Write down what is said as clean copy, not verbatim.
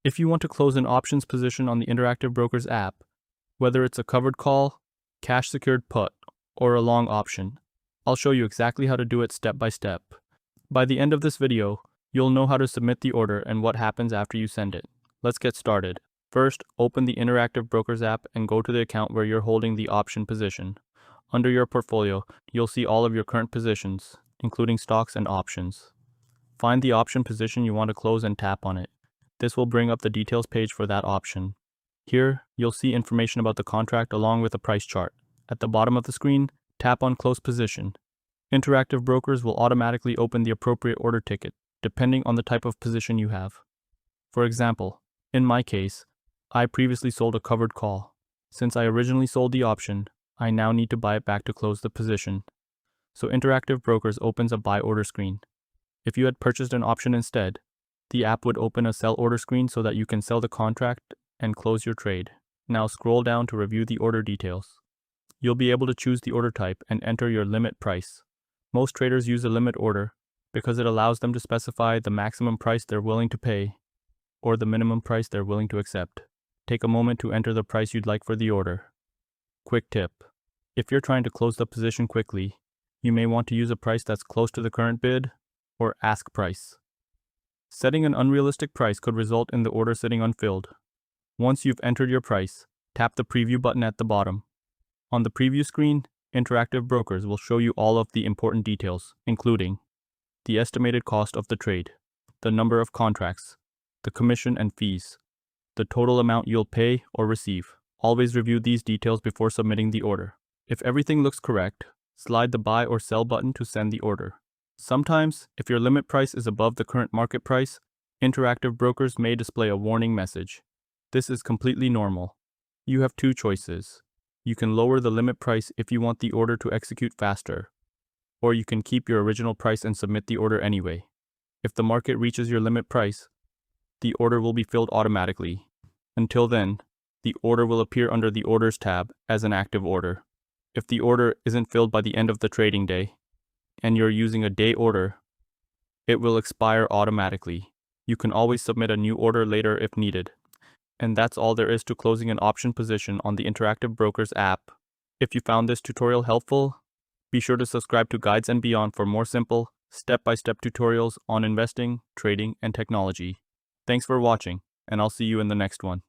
If you want to close an options position on the Interactive Brokers app, whether it's a covered call, cash secured put, or a long option, I'll show you exactly how to do it step by step. By the end of this video, you'll know how to submit the order and what happens after you send it. Let's get started. First, open the Interactive Brokers app and go to the account where you're holding the option position. Under your portfolio, you'll see all of your current positions, including stocks and options. Find the option position you want to close and tap on it. This will bring up the details page for that option. Here, you'll see information about the contract along with a price chart. At the bottom of the screen, tap on Close Position. Interactive Brokers will automatically open the appropriate order ticket, depending on the type of position you have. For example, in my case, I previously sold a covered call. Since I originally sold the option, I now need to buy it back to close the position. So Interactive Brokers opens a buy order screen. If you had purchased an option instead, the app would open a sell order screen so that you can sell the contract and close your trade. Now scroll down to review the order details. You'll be able to choose the order type and enter your limit price. Most traders use a limit order because it allows them to specify the maximum price they're willing to pay or the minimum price they're willing to accept. Take a moment to enter the price you'd like for the order. Quick tip: if you're trying to close the position quickly, you may want to use a price that's close to the current bid or ask price. Setting an unrealistic price could result in the order sitting unfilled. Once you've entered your price, tap the preview button at the bottom. On the preview screen, Interactive Brokers will show you all of the important details, including the estimated cost of the trade, the number of contracts, the commission and fees, the total amount you'll pay or receive. Always review these details before submitting the order. If everything looks correct, slide the buy or sell button to send the order. Sometimes, if your limit price is above the current market price, Interactive Brokers may display a warning message. This is completely normal. You have two choices. You can lower the limit price if you want the order to execute faster, or you can keep your original price and submit the order anyway. If the market reaches your limit price, the order will be filled automatically. Until then, the order will appear under the Orders tab as an active order. If the order isn't filled by the end of the trading day, and you're using a day order, it will expire automatically. You can always submit a new order later if needed. And that's all there is to closing an option position on the Interactive Brokers app. If you found this tutorial helpful, be sure to subscribe to Guides and Beyond for more simple, step-by-step tutorials on investing, trading, and technology. Thanks for watching, and I'll see you in the next one.